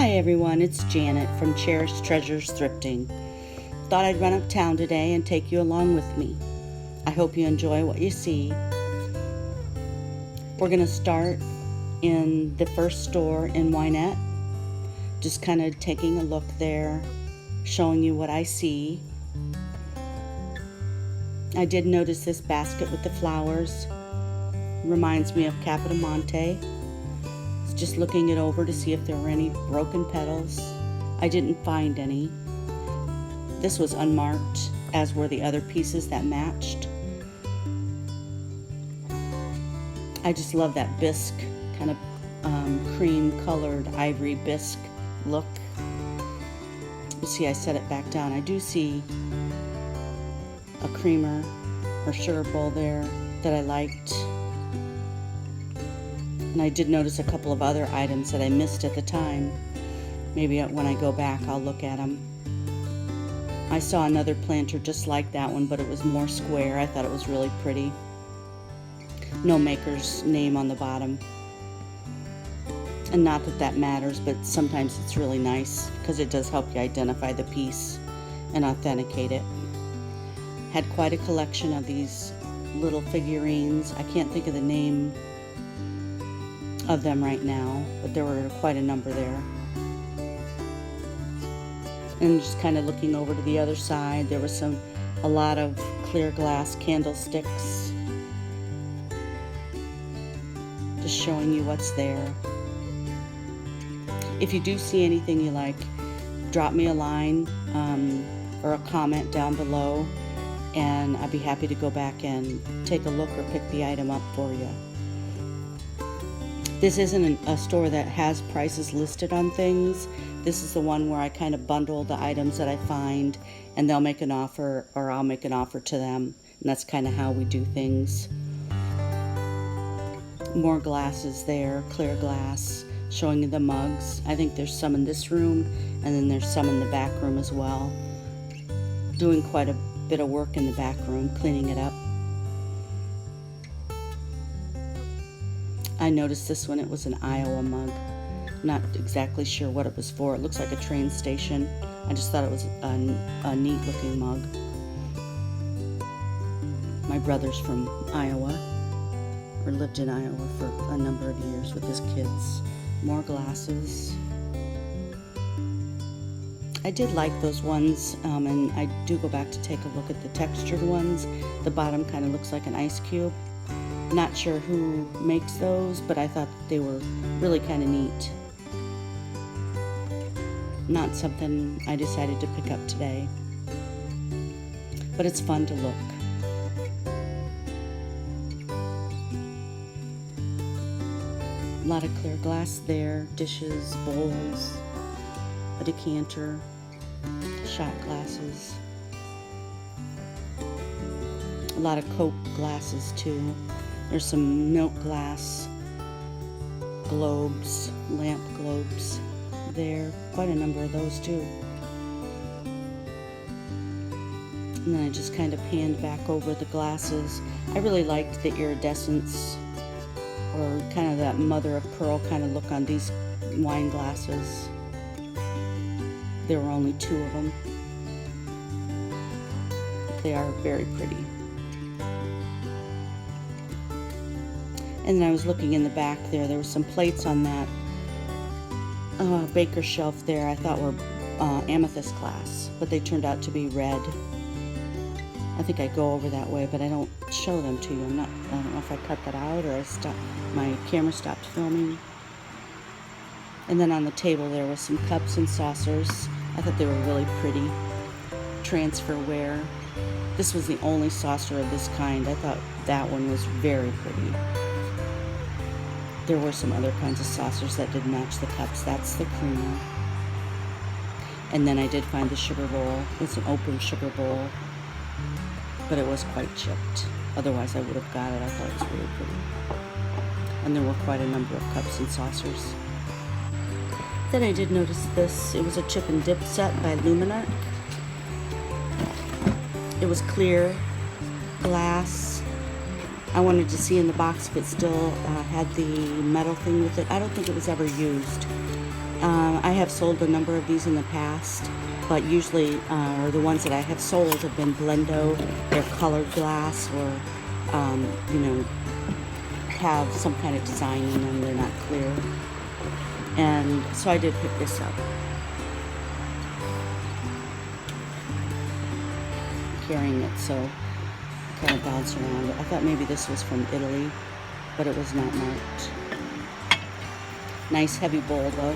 Hi everyone, it's Janet from Cherished Thrifting. Thought I'd run uptown today and take you along with me. I hope you enjoy what you see. We're going to start in the first store in Wynette. Just kind of taking a look there, showing you what I see. I did notice this basket with the flowers. Reminds me of Capodimonte. Just looking it over to see if there were any broken petals. I didn't find any. This was unmarked, as were the other pieces that matched. I just love that bisque, kind of cream colored ivory bisque look. You see I set it back down. I do see a creamer or sugar bowl there that I liked. And I did notice a couple of other items that I missed at the time. Maybe when I go back, I'll look at them. I saw another planter just like that one, but it was more square. I thought it was really pretty. No maker's name on the bottom. And not that that matters, but sometimes it's really nice because it does help you identify the piece and authenticate it. Had quite a collection of these little figurines. I can't think of the name of them right now, but there were quite a number there. And just kind of looking over to the other side, there was a lot of clear glass candlesticks. Just showing you what's there. If you do see anything you like, drop me a line or a comment down below, and I'd be happy to go back and take a look or pick the item up for you. This isn't a store that has prices listed on things. This is the one where I kind of bundle the items that I find, and they'll make an offer or I'll make an offer to them. And that's kind of how we do things. More glasses there, clear glass, showing you the mugs. I think there's some in this room, and then there's some in the back room as well. Doing quite a bit of work in the back room, cleaning it up. I noticed this one, it was an Iowa mug. Not exactly sure what it was for. It looks like a train station. I just thought it was a neat looking mug. My brother's from Iowa, or lived in Iowa for a number of years with his kids. More glasses. I did like those ones, and I do go back to take a look at the textured ones. The bottom kind of looks like an ice cube. Not sure who makes those, but I thought they were really kind of neat. Not something I decided to pick up today, but it's fun to look. A lot of clear glass there, dishes, bowls, a decanter, shot glasses. A lot of Coke glasses too. There's some milk glass globes, lamp globes there. Quite a number of those too. And then I just kind of panned back over the glasses. I really liked the iridescence, or kind of that mother of pearl kind of look on these wine glasses. There were only 2 of them. They are very pretty. And then I was looking in the back there. There were some plates on that baker shelf there I thought were amethyst glass, but they turned out to be red. I think I go over that way, but I don't show them to you. I don't know if I cut that out or my camera stopped filming. And then on the table there was some cups and saucers. I thought they were really pretty. Transferware. This was the only saucer of this kind. I thought that one was very pretty. There were some other kinds of saucers that did match the cups. That's the creamer. And then I did find the sugar bowl. It's an open sugar bowl, but it was quite chipped. Otherwise I would have got it. I thought it was really pretty. And there were quite a number of cups and saucers. Then I did notice this. It was a chip and dip set by Luminart. It was clear glass. I wanted to see in the box if it still had the metal thing with it. I don't think it was ever used. I have sold a number of these in the past, but usually, or the ones that I have sold have been Blendo. They're colored glass, or have some kind of design in them. They're not clear. And so I did pick this up. I'm carrying it, so I kind of bounce around it. I thought maybe this was from Italy, but it was not marked. Nice heavy bowl though.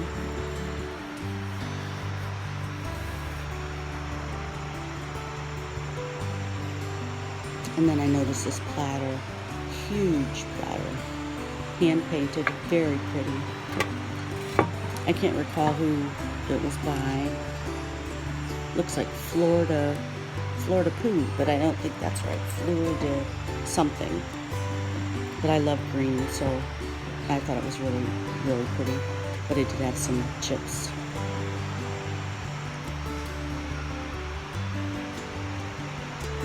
And then I noticed this platter, huge platter, hand painted, very pretty. I can't recall who it was by. Looks like Florida Poo, but I don't think that's right. Florida something. But I love green, so I thought it was really, really pretty. But it did have some chips.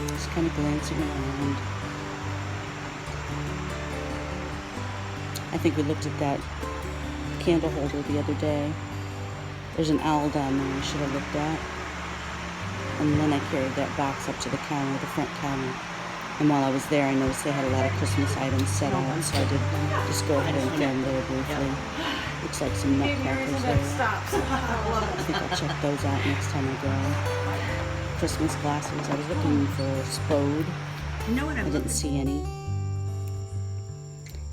Just kind of glancing around. I think we looked at that candle holder the other day. There's an owl down there I should have looked at. And then I carried that box up to the counter, the front counter. And while I was there, I noticed they had a lot of Christmas items set out, so I did just go ahead and film there briefly. Looks like some nutcrackers there. I think I'll check those out next time I go. Christmas glasses. I was looking for Spode. I didn't see any.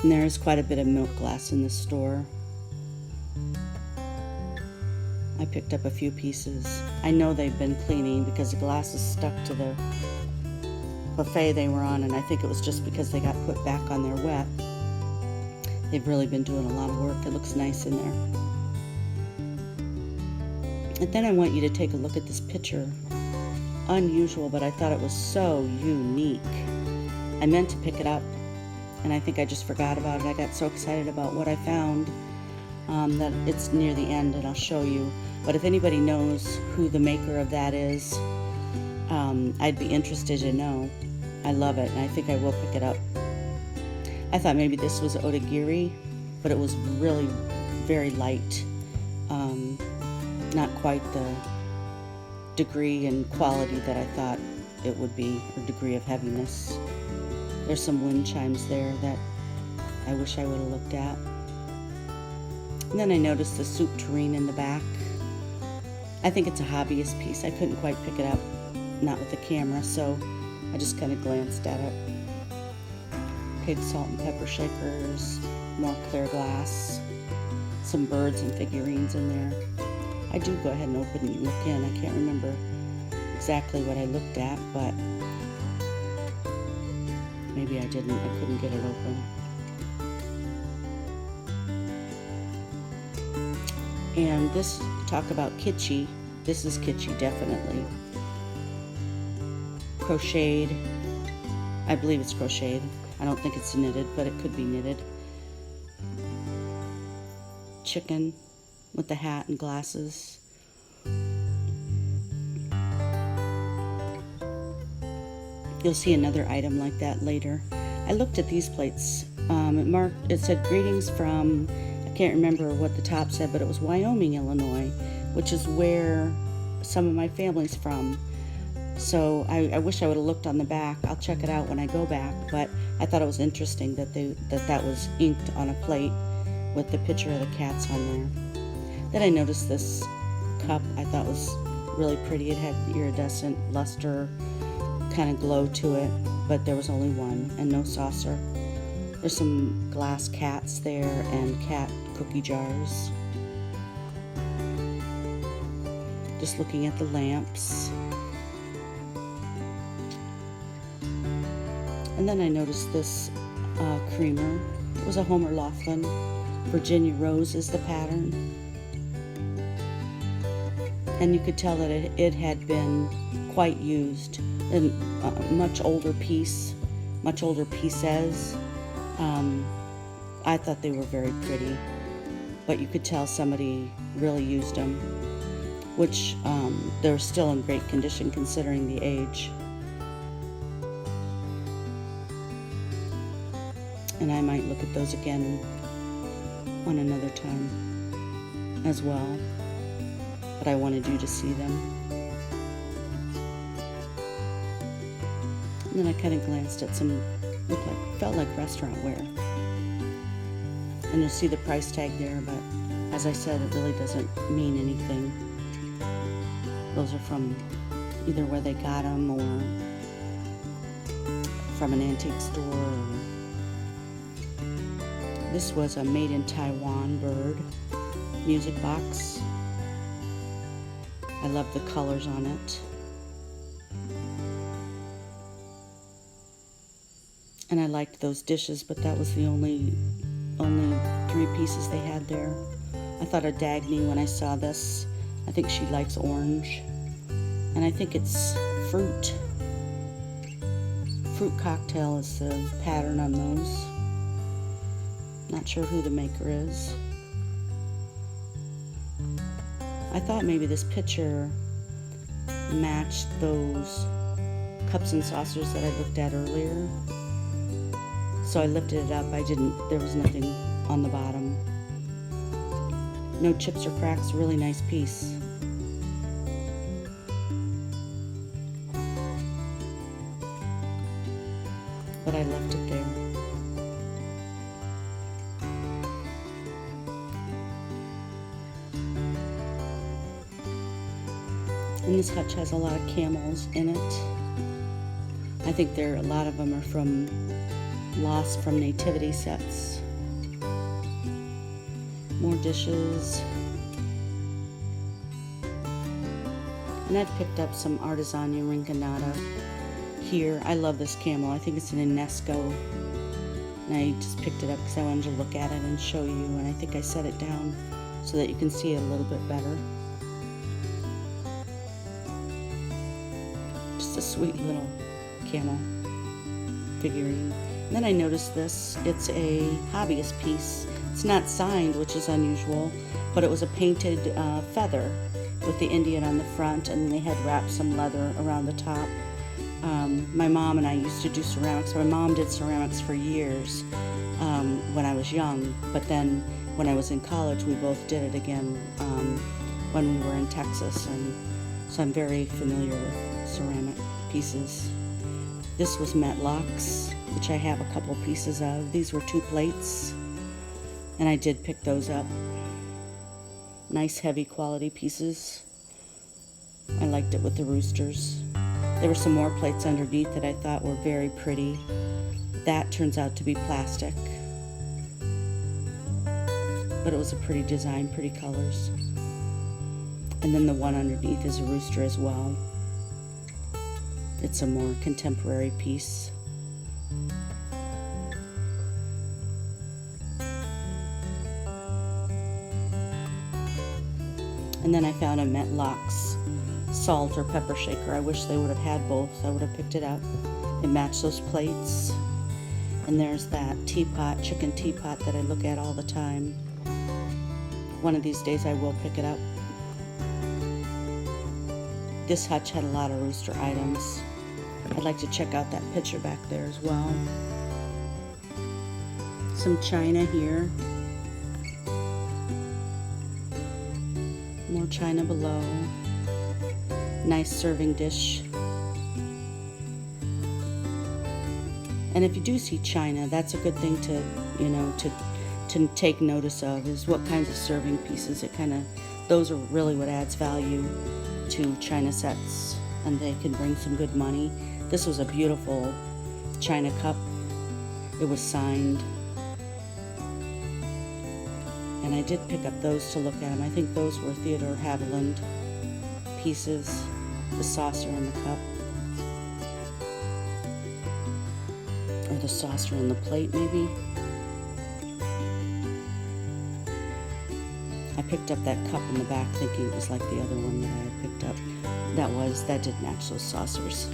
And there is quite a bit of milk glass in this store. I picked up a few pieces. I know they've been cleaning because the glass is stuck to the buffet they were on, and I think it was just because they got put back on there wet. They've really been doing a lot of work. It looks nice in there. And then I want you to take a look at this picture. Unusual, but I thought it was so unique. I meant to pick it up, and I think I just forgot about it. I got so excited about what I found that it's near the end, and I'll show you. But if anybody knows who the maker of that is, I'd be interested to know. I love it, and I think I will pick it up. I thought maybe this was Odagiri, but it was really very light. Not quite the degree and quality that I thought it would be, or degree of heaviness. There's some wind chimes there that I wish I would have looked at. And then I noticed the soup tureen in the back. I think it's a hobbyist piece. I couldn't quite pick it up, not with the camera, so I just kind of glanced at it. Pig salt and pepper shakers, more clear glass, some birds and figurines in there. I do go ahead and open and look in. I can't remember exactly what I looked at, but maybe I didn't. I couldn't get it open. And this, talk about kitschy. This is kitschy, definitely. Crocheted. I believe it's crocheted. I don't think it's knitted, but it could be knitted. Chicken with the hat and glasses. You'll see another item like that later. I looked at these plates. It said greetings from, I can't remember what the top said, but it was Wyoming, Illinois, which is where some of my family's from. So I wish I would have looked on the back. I'll check it out when I go back, but I thought it was interesting that that was inked on a plate with the picture of the cats on there. Then I noticed this cup I thought was really pretty. It had iridescent luster kind of glow to it, but there was only one and no saucer. There's some glass cats there and cat cookie jars. Just looking at the lamps. And then I noticed this creamer. It was a Homer Laughlin. Virginia Rose is the pattern. And you could tell that it had been quite used. And much older piece, much older pieces. I thought they were very pretty, but you could tell somebody really used them, which they're still in great condition considering the age. And I might look at those again on another time. as well, but I wanted you to see them. And then I kind of glanced at some, felt like restaurant wear. And you'll see the price tag there, but as I said, it really doesn't mean anything. Those are from either where they got them or from an antique store. This was a made in Taiwan bird music box. I love the colors on it. And I liked those dishes, but that was the only 3 pieces they had there. I thought of Dagny when I saw this. I think she likes orange. And I think it's fruit. Fruit cocktail is the pattern on those. Not sure who the maker is. I thought maybe this picture matched those cups and saucers that I looked at earlier. So I lifted it up. There was nothing on the bottom. No chips or cracks, really nice piece. But I left it there. And this hutch has a lot of camels in it. I think a lot of them are lost from nativity sets. More dishes. And I've picked up some Artisania Rinconada here. I love this camel. I think it's an UNESCO. And I just picked it up because I wanted to look at it and show you. And I think I set it down so that you can see it a little bit better. Just a sweet little camel figurine. And then I noticed this. It's a hobbyist piece. It's not signed, which is unusual, but it was a painted feather with the Indian on the front, and they had wrapped some leather around the top. My mom and I used to do ceramics. My mom did ceramics for years when I was young, but then when I was in college, we both did it again when we were in Texas, and so I'm very familiar with ceramic pieces. This was Metlocks, which I have a couple pieces of. These were 2 plates, and I did pick those up. Nice heavy quality pieces. I liked it with the roosters. There were some more plates underneath that I thought were very pretty. That turns out to be plastic, but it was a pretty design, pretty colors. And then the one underneath is a rooster as well. It's a more contemporary piece. And then I found a Metlocks salt or pepper shaker. I wish they would have had both. I would have picked it up. It matched those plates. And there's that teapot, chicken teapot that I look at all the time. One of these days I will pick it up. This hutch had a lot of rooster items. I'd like to check out that picture back there as well. Some china here. More china below. Nice serving dish. And if you do see china, that's a good thing to, to take notice of, is what kinds of serving pieces. Those are really what adds value to china sets, and they can bring some good money. This was a beautiful china cup. It was signed. And I did pick up those to look at them. I think those were Theodore Haviland pieces, the saucer and the cup. Or the saucer and the plate, maybe. I picked up that cup in the back thinking it was like the other one that I had picked up. That did match those saucers.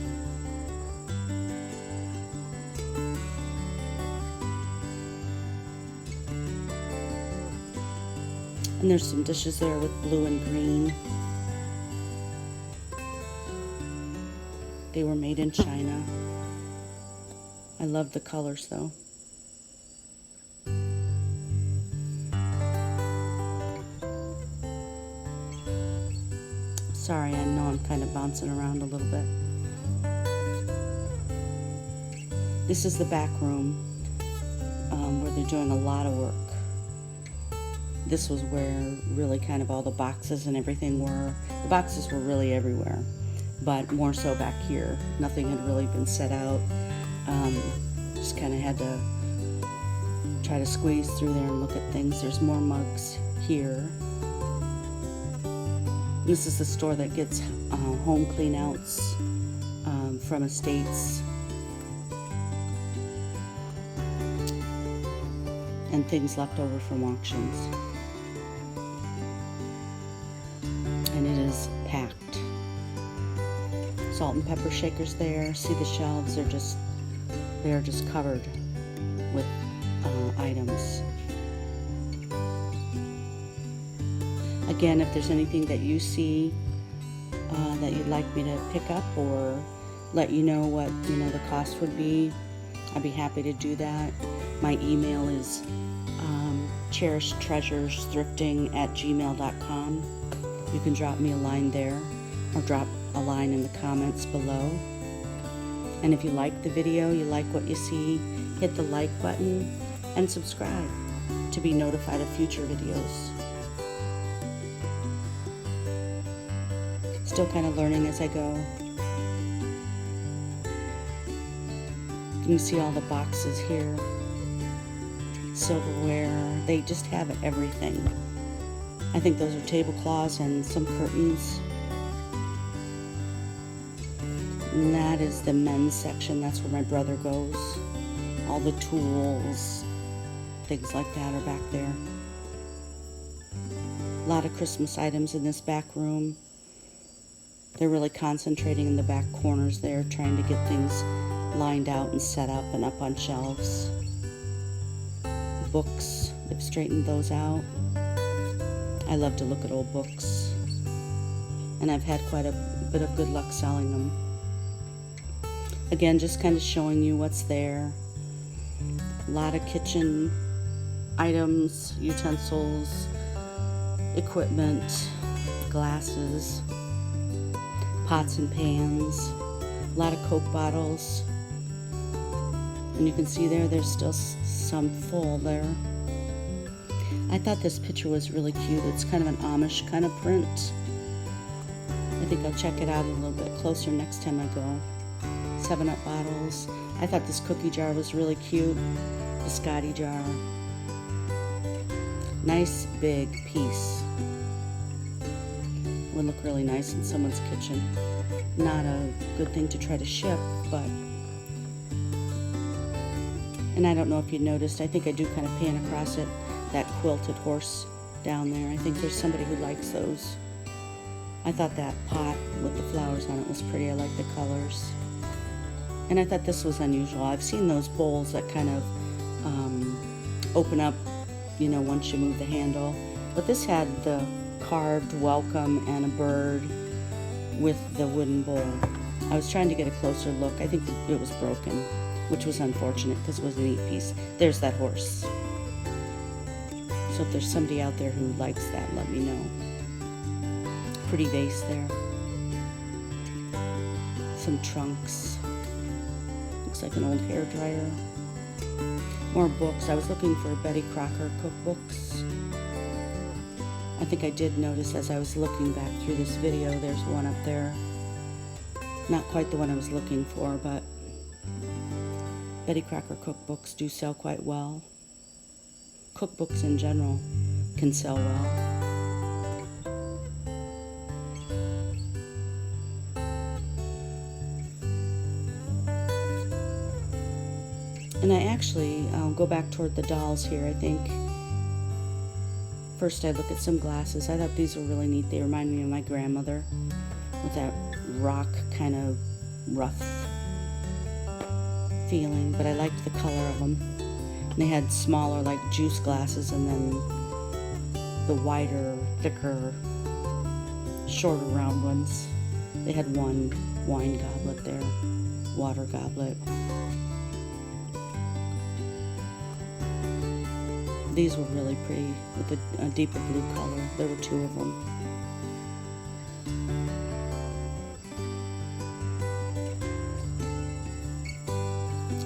And there's some dishes there with blue and green. They were made in China. I love the colors though. Sorry, I know I'm kind of bouncing around a little bit. This is the back room where they're doing a lot of work. This was where really kind of all the boxes and everything were. The boxes were really everywhere, but more so back here. Nothing had really been set out. Just kind of had to try to squeeze through there and look at things. There's more mugs here. This is the store that gets home clean outs from estates and things left over from auctions. And it is packed. Salt and pepper shakers there. See the shelves, they're just covered with items. Again, if there's anything that you see that you'd like me to pick up or let you know what the cost would be, I'd be happy to do that. My email is cherishedtreasuresthrifting@gmail.com. You can drop me a line there or drop a line in the comments below. And if you like the video, you like what you see, hit the like button and subscribe to be notified of future videos. Still kind of learning as I go. You can see all the boxes here. Silverware, they just have everything. I think those are tablecloths and some curtains. And that is the men's section. That's where my brother goes. All the tools, things like that are back there. A lot of Christmas items in this back room. They're really concentrating in the back corners there, trying to get things lined out and set up and up on shelves. Books, they've straightened those out. I love to look at old books, and I've had quite a bit of good luck selling them. Again, just kind of showing you what's there. A lot of kitchen items, utensils, equipment, glasses, pots and pans, a lot of Coke bottles. And you can see there's still some full there. I thought this picture was really cute. It's kind of an Amish kind of print. I think I'll check it out a little bit closer next time I go. 7-Up bottles. I thought this cookie jar was really cute. The Scotty jar. Nice big piece. Would look really nice in someone's kitchen. Not a good thing to try to ship, but... And I don't know if you noticed, I think I do kind of pan across it, that quilted horse down there. I think there's somebody who likes those. I thought that pot with the flowers on it was pretty. I like the colors. And I thought this was unusual. I've seen those bowls that kind of open up, once you move the handle. But this had the carved welcome and a bird with the wooden bowl. I was trying to get a closer look. I think it was broken, which was unfortunate because it was a neat piece. There's that horse. So if there's somebody out there who likes that, let me know. Pretty vase there. Some trunks. Looks like an old hairdryer. More books. I was looking for Betty Crocker cookbooks. I think I did notice as I was looking back through this video, there's one up there. Not quite the one I was looking for, but Betty Crocker cookbooks do sell quite well. Cookbooks in general can sell well. And I actually go back toward the dolls here, I think. First I look at some glasses. I thought these were really neat. They remind me of my grandmother with that rock kind of rough feeling, but I liked the color of them. And they had smaller like juice glasses and then the wider, thicker, shorter round ones. They had one wine goblet there, water goblet. These were really pretty with a deeper blue color. There were two of them.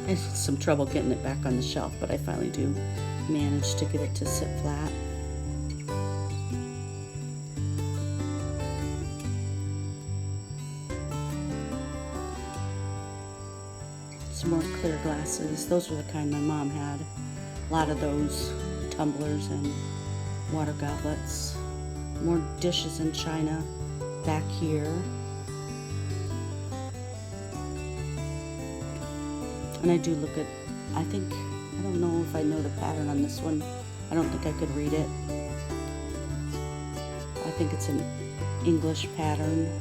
I had some trouble getting it back on the shelf, but I finally do manage to get it to sit flat. Some more clear glasses. Those were the kind my mom had. A lot of those, tumblers and water goblets. More dishes in china back here. And I do look at, I don't know if I know the pattern on this one. I don't think I could read it. I think it's an English pattern.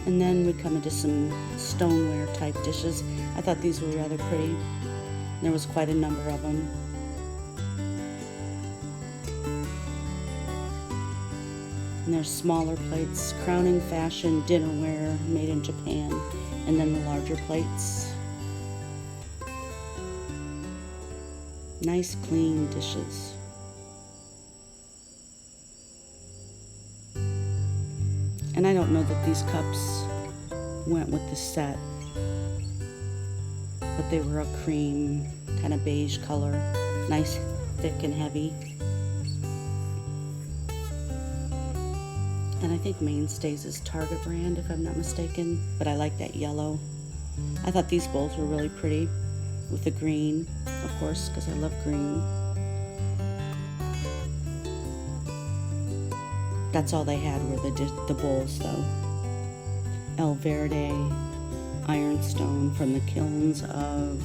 And then we come into some stoneware type dishes. I thought these were rather pretty. There was quite a number of them. And there's smaller plates, crowning fashion dinnerware made in Japan, and then the larger plates. Nice clean dishes. And I don't know that these cups went with the set, but they were a cream, kind of beige color, nice, thick and heavy. And I think Mainstays is Target brand, if I'm not mistaken, but I like that yellow. I thought these bowls were really pretty with the green, of course, because I love green. That's all they had were the bowls, though. El Verde ironstone from the kilns of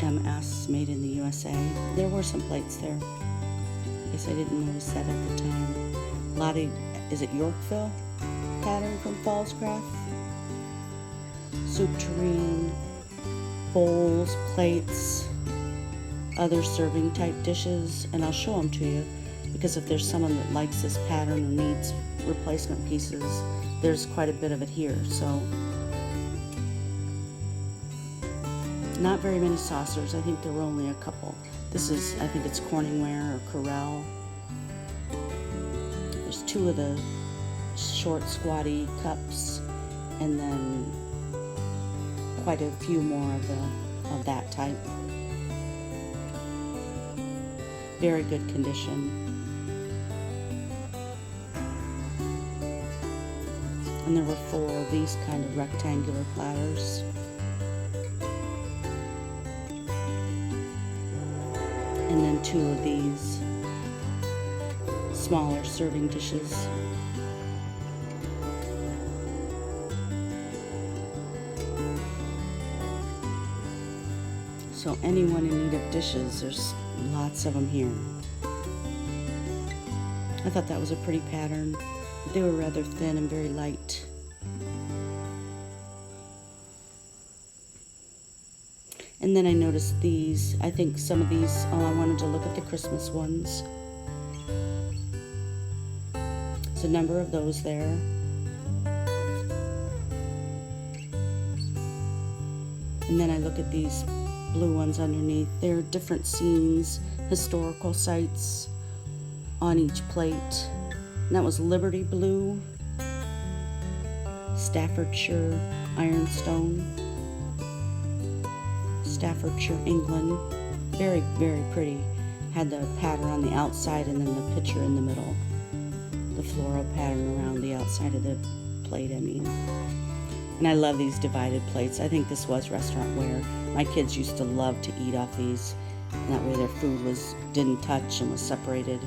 MS, made in the USA. There were some plates there. I guess I didn't notice that at the time. Lottie, is it Yorkville pattern from Fallscraft? Soup tureen, bowls, plates, other serving type dishes, and I'll show them to you. Because if there's someone that likes this pattern or needs replacement pieces, there's quite a bit of it here. So, not very many saucers. I think there were only a couple. This is, I think it's Corningware or Corel. There's two of the short squatty cups, and then quite a few more of that type. Very good condition. And there were 4 of these kind of rectangular platters. And then 2 of these smaller serving dishes. So anyone in need of dishes, there's lots of them here. I thought that was a pretty pattern. They were rather thin and very light. And then I noticed these. I think some of these, I wanted to look at the Christmas ones. There's a number of those there. And then I look at these blue ones underneath. They're different scenes, historical sites on each plate. And that was Liberty Blue, Staffordshire Ironstone, Staffordshire, England. Very, very pretty. Had the pattern on the outside and then the picture in the middle. The floral pattern around the outside of the plate, I mean. And I love these divided plates. I think this was restaurant ware. My kids used to love to eat off these. And that way their food didn't touch and was separated.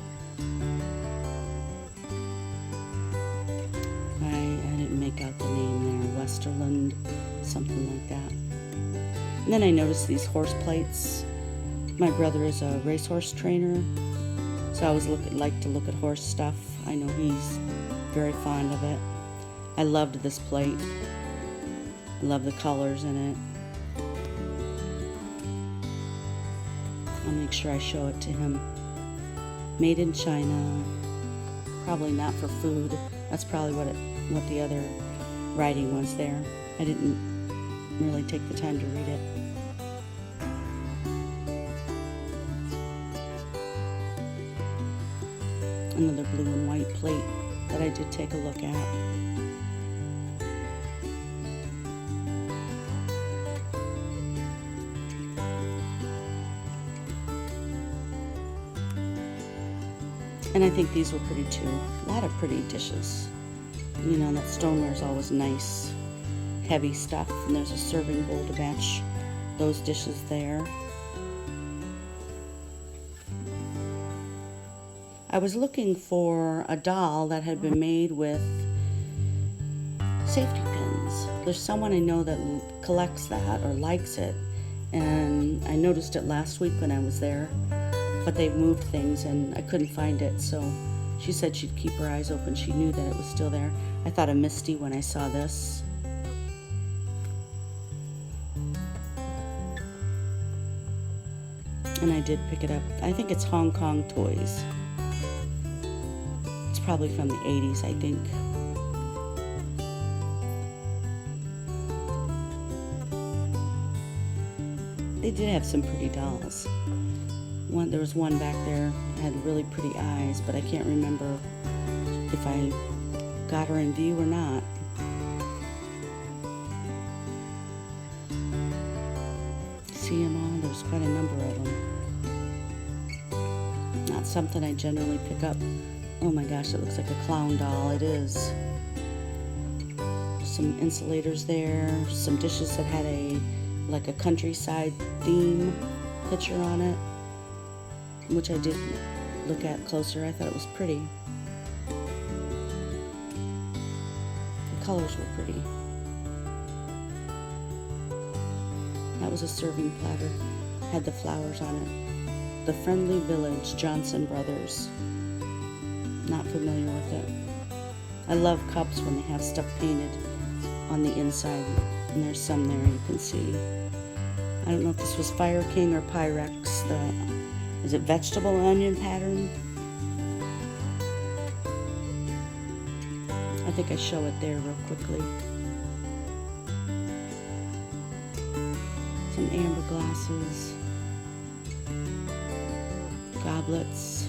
I didn't make out the name there. Westerland, something like that. And then I noticed these horse plates. My brother is a racehorse trainer, so I always like to look at horse stuff. I know he's very fond of it. I loved this plate. I love the colors in it. I'll make sure I show it to him. Made in China. Probably not for food. That's probably what the other writing was there. I didn't really take the time to read it. Another blue and white plate that I did take a look at. And I think these were pretty too. A lot of pretty dishes. You know, that stoneware is always nice, heavy stuff. And there's a serving bowl to match those dishes there. I was looking for a doll that had been made with safety pins. There's someone I know that collects that or likes it, and I noticed it last week when I was there, but they've moved things and I couldn't find it, so she said she'd keep her eyes open. She knew that it was still there. I thought of Misty when I saw this. And I did pick it up. I think it's Hong Kong Toys. It's probably from the 80s, I think. They did have some pretty dolls. There was one back there that had really pretty eyes, but I can't remember if I got her in view or not. See them all? There's quite a number of them. Not something I generally pick up. Oh my gosh, it looks like a clown doll. It is. Some insulators there, some dishes that had like a countryside theme picture on it, which I did look at closer. I thought it was pretty. The colors were pretty. That was a serving platter. Had the flowers on it. The Friendly Village, Johnson Brothers. Not familiar with it. I love cups when they have stuff painted on the inside. And there's some there you can see. I don't know if this was Fire King or Pyrex. Is it vegetable onion pattern? I think I show it there real quickly. Some amber glasses. Goblets.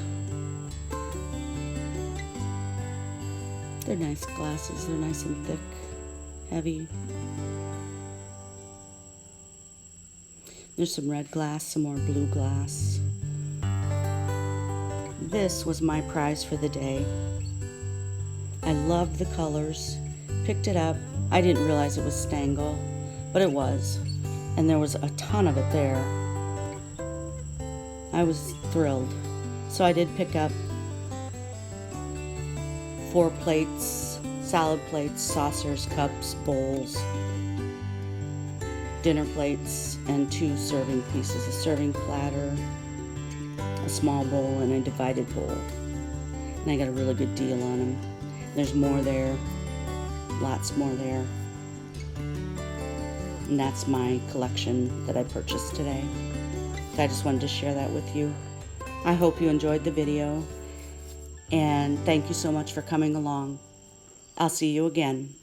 They're nice glasses. They're nice and thick, heavy. There's some red glass, some more blue glass. This was my prize for the day. I loved the colors. Picked it up. I didn't realize it was Stangle, but it was. And there was a ton of it there. I was thrilled. So I did pick up 4 plates, salad plates, saucers, cups, bowls, dinner plates, and 2 serving pieces, a serving platter, a small bowl, and a divided bowl. And I got a really good deal on them. There's more there, lots more there. And that's my collection that I purchased today. So I just wanted to share that with you. I hope you enjoyed the video, and thank you so much for coming along. I'll see you again.